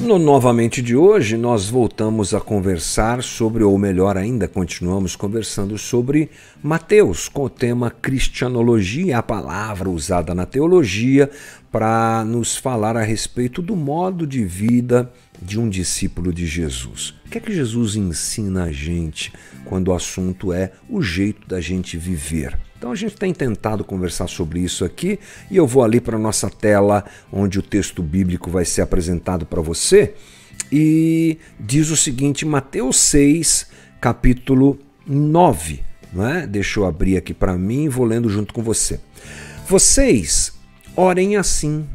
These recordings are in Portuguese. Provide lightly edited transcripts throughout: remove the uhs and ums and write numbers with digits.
No Novamente de hoje, nós voltamos a conversar sobre, ou melhor ainda, continuamos conversando sobre Mateus, com o tema Cristianologia, a palavra usada na teologia para nos falar a respeito do modo de vida de um discípulo de Jesus. O que é que Jesus ensina a gente quando o assunto é o jeito da gente viver? Então a gente tem tentado conversar sobre isso aqui e eu vou ali para a nossa tela onde o texto bíblico vai ser apresentado para você e diz o seguinte, Mateus 6, capítulo 9, não é? Deixa eu abrir aqui para mim e vou lendo junto com você. Vocês orem assim,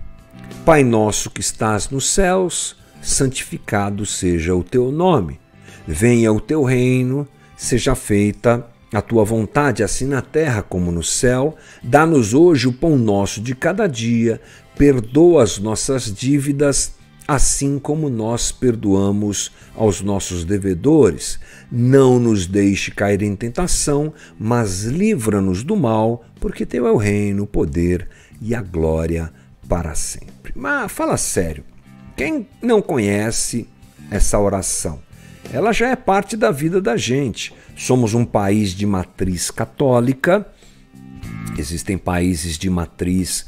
Pai nosso que estás nos céus, santificado seja o teu nome, venha o teu reino, seja feita a tua vontade, assim na terra como no céu. Dá-nos hoje o pão nosso de cada dia, perdoa as nossas dívidas, assim como nós perdoamos aos nossos devedores. Não nos deixe cair em tentação, mas livra-nos do mal, porque teu é o reino, o poder e a glória para sempre. Mas fala sério, quem não conhece essa oração? Ela já é parte da vida da gente. Somos um país de matriz católica, existem países de matriz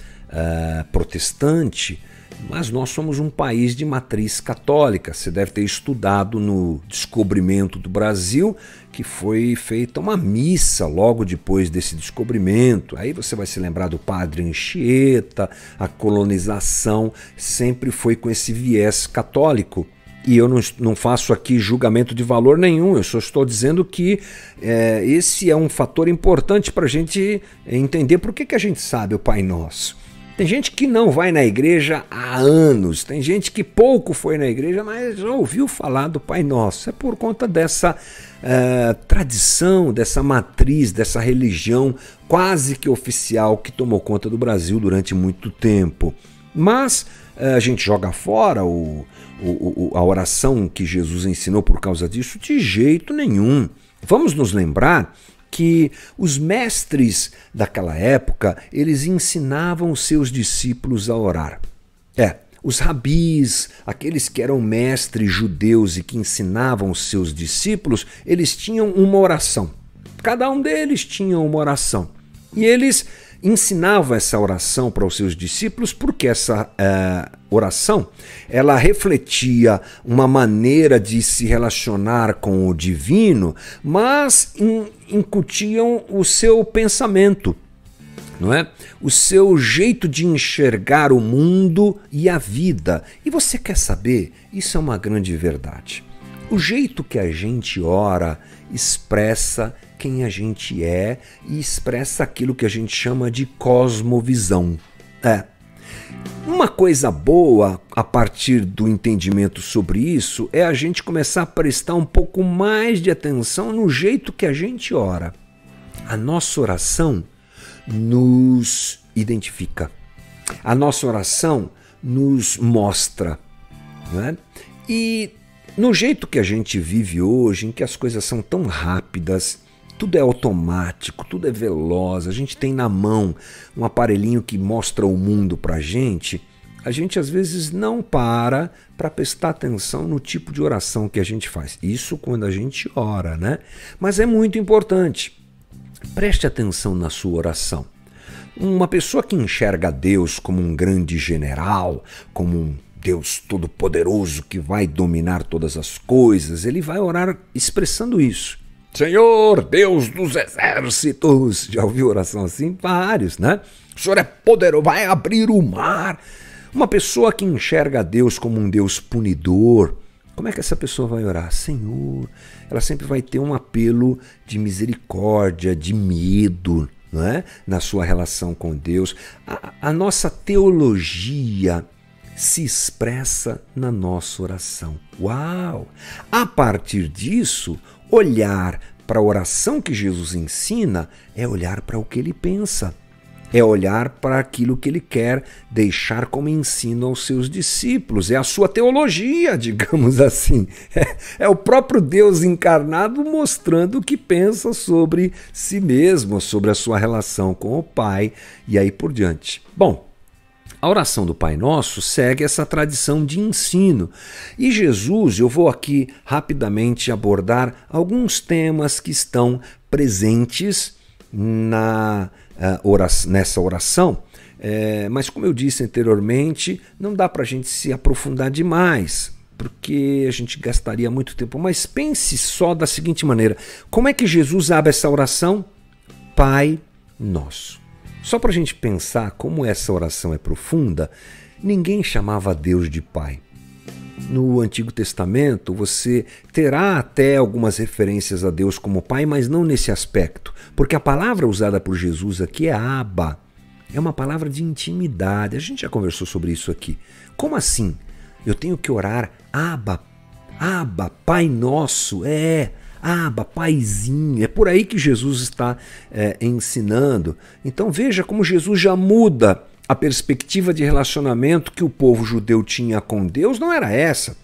protestante, mas nós somos um país de matriz católica. Você deve ter estudado no descobrimento do Brasil, que foi feita uma missa logo depois desse descobrimento. Aí você vai se lembrar do Padre Anchieta, a colonização sempre foi com esse viés católico. E eu não faço aqui julgamento de valor nenhum, eu só estou dizendo que esse é um fator importante para a gente entender por que a gente sabe o Pai Nosso. Tem gente que não vai na igreja há anos, tem gente que pouco foi na igreja, mas já ouviu falar do Pai Nosso. É por conta dessa tradição, dessa matriz, dessa religião quase que oficial que tomou conta do Brasil durante muito tempo. Mas a gente joga fora a oração que Jesus ensinou por causa disso? De jeito nenhum. Vamos nos lembrar que os mestres daquela época, eles ensinavam os seus discípulos a orar. Os rabis, aqueles que eram mestres judeus e que ensinavam os seus discípulos, eles tinham uma oração. Cada um deles tinha uma oração. E eles ensinavam essa oração para os seus discípulos porque essa oração ela refletia uma maneira de se relacionar com o divino, mas incutiam o seu pensamento, não é? O seu jeito de enxergar o mundo e a vida. E você quer saber? Isso é uma grande verdade. O jeito que a gente ora expressa quem a gente é e expressa aquilo que a gente chama de cosmovisão. Uma coisa boa a partir do entendimento sobre isso é a gente começar a prestar um pouco mais de atenção no jeito que a gente ora. A nossa oração nos identifica. A nossa oração nos mostra, não é? E no jeito que a gente vive hoje, em que as coisas são tão rápidas, tudo é automático, tudo é veloz, a gente tem na mão um aparelhinho que mostra o mundo pra gente, a gente às vezes não para prestar atenção no tipo de oração que a gente faz. Isso quando a gente ora, né? Mas é muito importante. Preste atenção na sua oração. Uma pessoa que enxerga Deus como um grande general, como um Deus todo-poderoso que vai dominar todas as coisas, ele vai orar expressando isso. Senhor, Deus dos exércitos. Já ouviu oração assim? Vários, né? O Senhor é poderoso, vai abrir o mar. Uma pessoa que enxerga Deus como um Deus punidor, como é que essa pessoa vai orar? Senhor, ela sempre vai ter um apelo de misericórdia, de medo, não é? Na sua relação com Deus. A nossa teologia se expressa na nossa oração. Uau! A partir disso, olhar para a oração que Jesus ensina é olhar para o que ele pensa. É olhar para aquilo que ele quer deixar como ensino aos seus discípulos. É a sua teologia, digamos assim. É o próprio Deus encarnado mostrando o que pensa sobre si mesmo, sobre a sua relação com o Pai e aí por diante. Bom, a oração do Pai Nosso segue essa tradição de ensino. E Jesus, eu vou aqui rapidamente abordar alguns temas que estão presentes nessa oração, mas como eu disse anteriormente, não dá para a gente se aprofundar demais, porque a gente gastaria muito tempo. Mas pense só da seguinte maneira: como é que Jesus abre essa oração? Pai Nosso. Só para a gente pensar como essa oração é profunda, ninguém chamava Deus de Pai. No Antigo Testamento, você terá até algumas referências a Deus como Pai, mas não nesse aspecto, porque a palavra usada por Jesus aqui é Abba. É uma palavra de intimidade. A gente já conversou sobre isso aqui. Como assim? Eu tenho que orar Abba, Abba, Pai Nosso, Abba, Paizinho. É por aí que Jesus está ensinando. Então veja como Jesus já muda a perspectiva de relacionamento que o povo judeu tinha com Deus. Não era essa.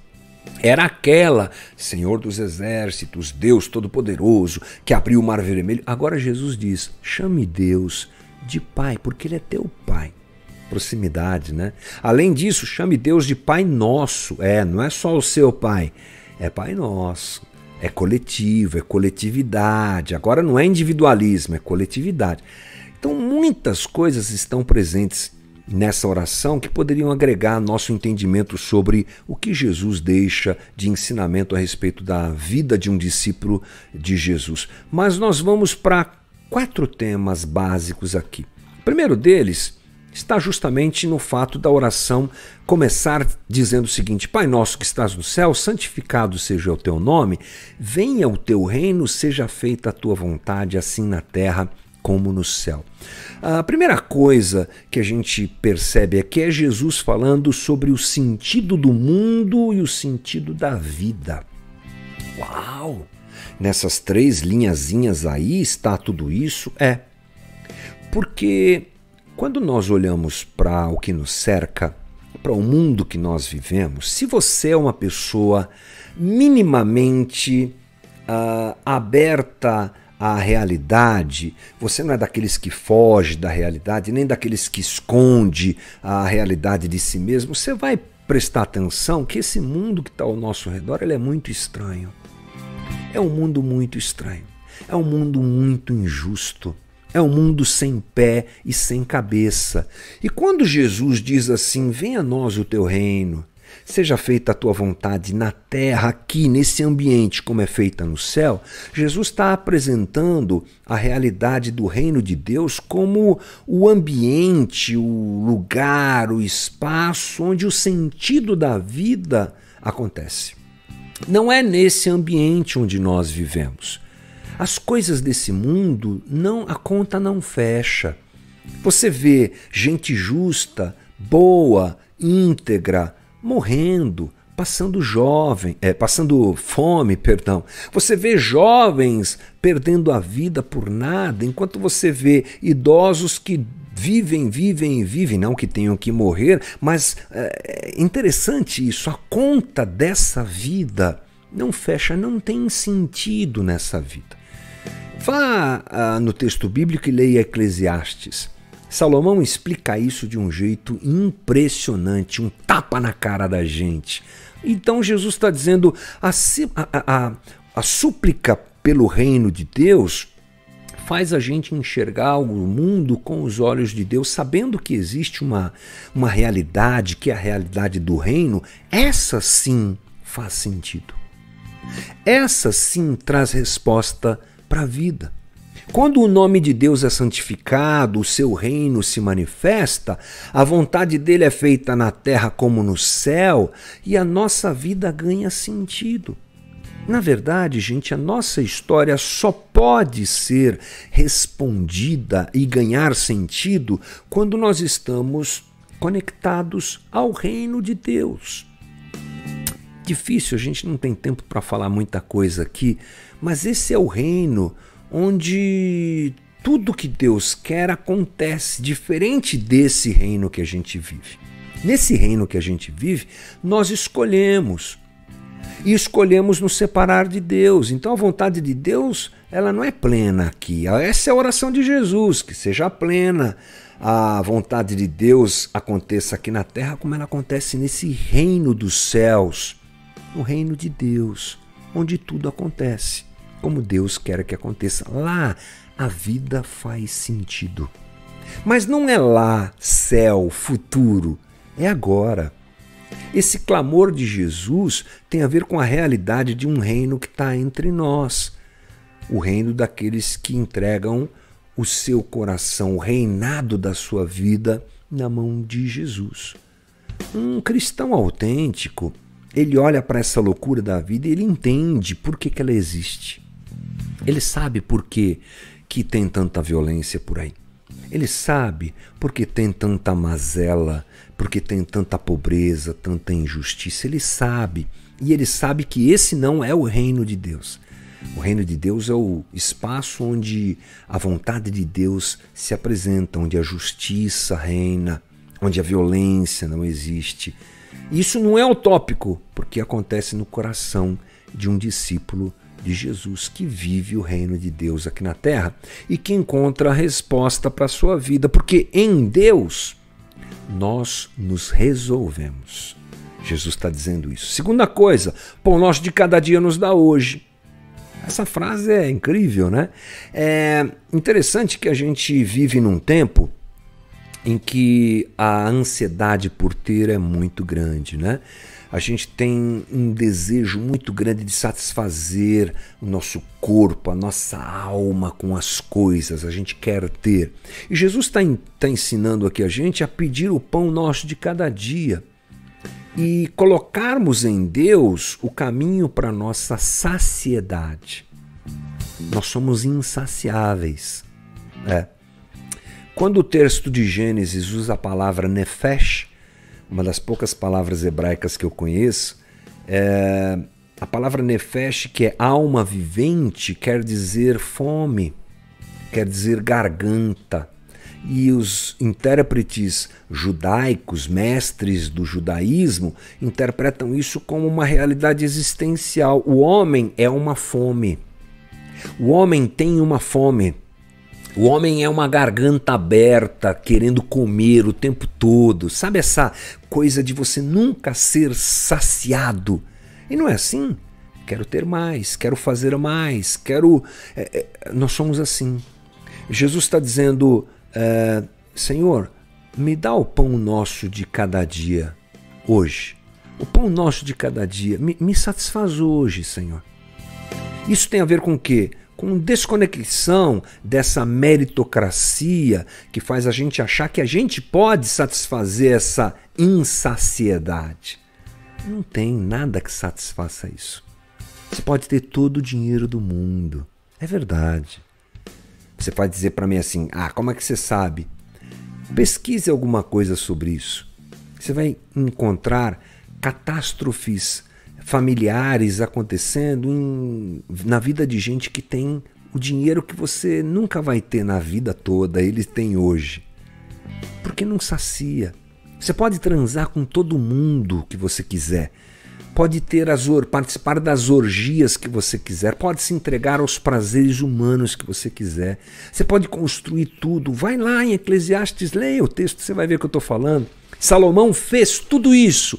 Era aquela: Senhor dos Exércitos, Deus Todo-Poderoso, que abriu o Mar Vermelho. Agora Jesus diz: chame Deus de Pai, porque Ele é teu Pai. Proximidade, né? Além disso, chame Deus de Pai Nosso. Não é só o seu Pai, é Pai Nosso. É coletivo, é coletividade. Agora não é individualismo, é coletividade. Então muitas coisas estão presentes nessa oração que poderiam agregar nosso entendimento sobre o que Jesus deixa de ensinamento a respeito da vida de um discípulo de Jesus. Mas nós vamos para 4 temas básicos aqui. O primeiro deles está justamente no fato da oração começar dizendo o seguinte: Pai nosso que estás no céu, santificado seja o teu nome, venha o teu reino, seja feita a tua vontade, assim na terra como no céu. A primeira coisa que a gente percebe aqui é Jesus falando sobre o sentido do mundo e o sentido da vida. Uau! Nessas 3 linhazinhas aí está tudo isso? Porque quando nós olhamos para o que nos cerca, para o mundo que nós vivemos, se você é uma pessoa minimamente aberta à realidade, você não é daqueles que foge da realidade, nem daqueles que esconde a realidade de si mesmo, você vai prestar atenção que esse mundo que está ao nosso redor, ele é muito estranho. É um mundo muito estranho. É um mundo muito injusto. É um mundo sem pé e sem cabeça. E quando Jesus diz assim: venha a nós o teu reino, seja feita a tua vontade na terra, aqui nesse ambiente como é feita no céu, Jesus está apresentando a realidade do reino de Deus como o ambiente, o lugar, o espaço onde o sentido da vida acontece. Não é nesse ambiente onde nós vivemos. As coisas desse mundo, a conta não fecha. Você vê gente justa, boa, íntegra, morrendo, passando fome. Você vê jovens perdendo a vida por nada, enquanto você vê idosos que vivem, não que tenham que morrer, mas é interessante isso, a conta dessa vida não fecha, não tem sentido nessa vida. Vá no texto bíblico e leia Eclesiastes. Salomão explica isso de um jeito impressionante, um tapa na cara da gente. Então Jesus está dizendo, a súplica pelo reino de Deus faz a gente enxergar o mundo com os olhos de Deus, sabendo que existe uma realidade, que é a realidade do reino. Essa sim faz sentido. Essa sim traz resposta para a vida. Quando o nome de Deus é santificado, o seu reino se manifesta, a vontade dele é feita na terra como no céu, e a nossa vida ganha sentido. Na verdade, gente, a nossa história só pode ser respondida e ganhar sentido quando nós estamos conectados ao reino de Deus. Difícil, a gente não tem tempo para falar muita coisa aqui, mas esse é o reino onde tudo que Deus quer acontece, diferente desse reino que a gente vive. Nesse reino que a gente vive, nós escolhemos. E escolhemos nos separar de Deus. Então a vontade de Deus, ela não é plena aqui. Essa é a oração de Jesus, que seja plena a vontade de Deus aconteça aqui na terra como ela acontece nesse reino dos céus, o reino de Deus, onde tudo acontece como Deus quer que aconteça. Lá a vida faz sentido. Mas não é lá, céu, futuro, é agora. Esse clamor de Jesus tem a ver com a realidade de um reino que está entre nós, o reino daqueles que entregam o seu coração, o reinado da sua vida na mão de Jesus. Um cristão autêntico, ele olha para essa loucura da vida e ele entende por que ela existe. Ele sabe por que tem tanta violência por aí. Ele sabe por que tem tanta mazela, por que tem tanta pobreza, tanta injustiça. Ele sabe, e ele sabe que esse não é o reino de Deus. O reino de Deus é o espaço onde a vontade de Deus se apresenta, onde a justiça reina, onde a violência não existe. Isso não é utópico, porque acontece no coração de um discípulo de Jesus que vive o reino de Deus aqui na terra e que encontra a resposta para a sua vida, porque em Deus nós nos resolvemos. Jesus está dizendo isso. Segunda coisa, pão nosso de cada dia nos dá hoje. Essa frase é incrível, né? É interessante que a gente vive num tempo em que a ansiedade por ter é muito grande, né? A gente tem um desejo muito grande de satisfazer o nosso corpo, a nossa alma com as coisas, a gente quer ter. E Jesus está ensinando aqui a gente a pedir o pão nosso de cada dia e colocarmos em Deus o caminho para a nossa saciedade. Nós somos insaciáveis. Quando o texto de Gênesis usa a palavra nefesh, uma das poucas palavras hebraicas que eu conheço, a palavra nefesh, que é alma vivente, quer dizer fome, quer dizer garganta. E os intérpretes judaicos, mestres do judaísmo, interpretam isso como uma realidade existencial. O homem é uma fome. O homem tem uma fome. O homem é uma garganta aberta, querendo comer o tempo todo. Sabe essa coisa de você nunca ser saciado? E não é assim. Quero ter mais, quero fazer mais, quero... Nós somos assim. Jesus está dizendo, Senhor, me dá o pão nosso de cada dia, hoje. O pão nosso de cada dia, me satisfaz hoje, Senhor. Isso tem a ver com o quê? Com desconexão dessa meritocracia que faz a gente achar que a gente pode satisfazer essa insaciedade. Não tem nada que satisfaça isso. Você pode ter todo o dinheiro do mundo. É verdade. Você pode dizer para mim assim, como é que você sabe? Pesquise alguma coisa sobre isso. Você vai encontrar catástrofes familiares acontecendo na vida de gente que tem o dinheiro que você nunca vai ter na vida toda, eles têm hoje. Porque não sacia. Você pode transar com todo mundo que você quiser. Pode ter participar das orgias que você quiser. Pode se entregar aos prazeres humanos que você quiser. Você pode construir tudo. Vai lá em Eclesiastes, leia o texto, você vai ver o que eu estou falando. Salomão fez tudo isso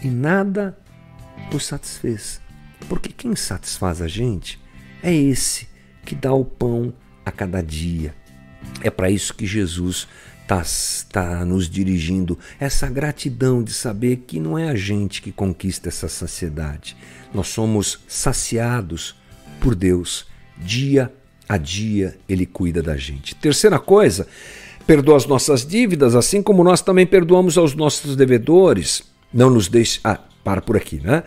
e nada o satisfez. Porque quem satisfaz a gente é esse que dá o pão a cada dia. É para isso que Jesus está nos dirigindo, essa gratidão de saber que não é a gente que conquista essa saciedade. Nós somos saciados por Deus. Dia a dia Ele cuida da gente. Terceira coisa, perdoa as nossas dívidas, assim como nós também perdoamos aos nossos devedores. Não nos deixe... para por aqui, né?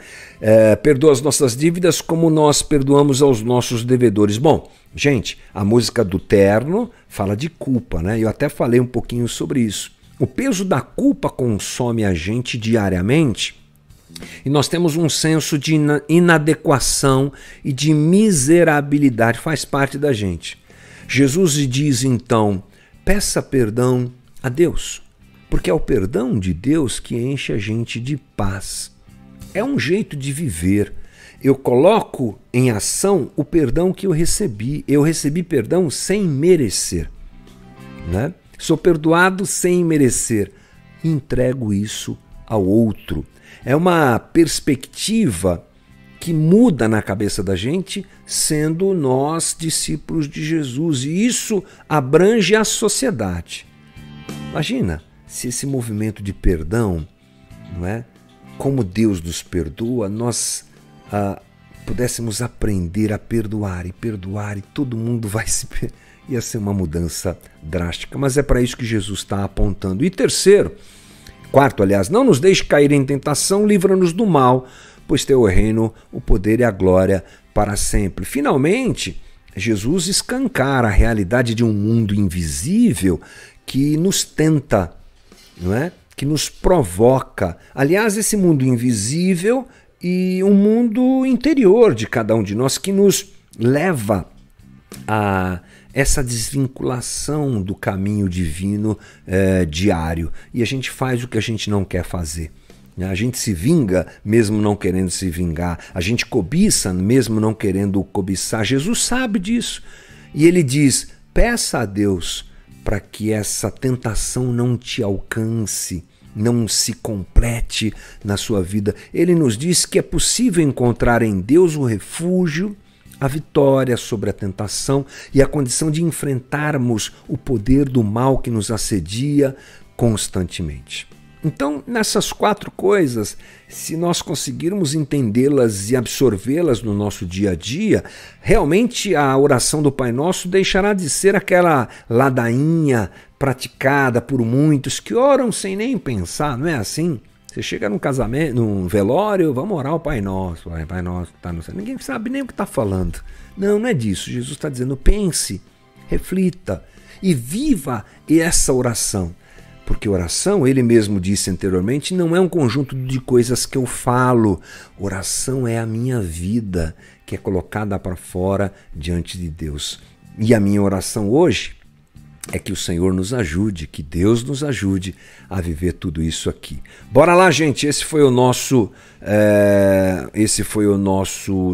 Perdoa as nossas dívidas como nós perdoamos aos nossos devedores. Bom, gente, a música do Terno fala de culpa, né? Eu até falei um pouquinho sobre isso. O peso da culpa consome a gente diariamente e nós temos um senso de inadequação e de miserabilidade, faz parte da gente. Jesus diz então, peça perdão a Deus, porque é o perdão de Deus que enche a gente de paz. É um jeito de viver. Eu coloco em ação o perdão que eu recebi. Eu recebi perdão sem merecer, né? Sou perdoado sem merecer. Entrego isso ao outro. É uma perspectiva que muda na cabeça da gente, sendo nós discípulos de Jesus. E isso abrange a sociedade. Imagina se esse movimento de perdão, não é? Como Deus nos perdoa, nós pudéssemos aprender a perdoar e todo mundo vai se... Ia ser uma mudança drástica, mas é para isso que Jesus está apontando. E quarto, não nos deixe cair em tentação, livra-nos do mal, pois teu é o reino, o poder e a glória para sempre. Finalmente, Jesus escancara a realidade de um mundo invisível que nos tenta, não é? Que nos provoca. Aliás, esse mundo invisível e um mundo interior de cada um de nós que nos leva a essa desvinculação do caminho divino diário. E a gente faz o que a gente não quer fazer. A gente se vinga mesmo não querendo se vingar. A gente cobiça mesmo não querendo cobiçar. Jesus sabe disso. E ele diz, peça a Deus para que essa tentação não te alcance, não se complete na sua vida. Ele nos diz que é possível encontrar em Deus o refúgio, a vitória sobre a tentação e a condição de enfrentarmos o poder do mal que nos assedia constantemente. Então, nessas 4 coisas, se nós conseguirmos entendê-las e absorvê-las no nosso dia a dia, realmente a oração do Pai Nosso deixará de ser aquela ladainha praticada por muitos que oram sem nem pensar, não é assim? Você chega num casamento, num velório, vamos orar o Pai Nosso, Pai Nosso que está no céu. Ninguém sabe nem o que está falando. Não é disso. Jesus está dizendo, pense, reflita e viva essa oração. Porque oração, ele mesmo disse anteriormente, não é um conjunto de coisas que eu falo. Oração é a minha vida, que é colocada para fora diante de Deus. E a minha oração hoje é que o Senhor nos ajude, que Deus nos ajude a viver tudo isso aqui. Bora lá, gente, esse foi o nosso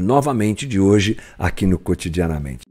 novamente de hoje aqui no Cotidianamente.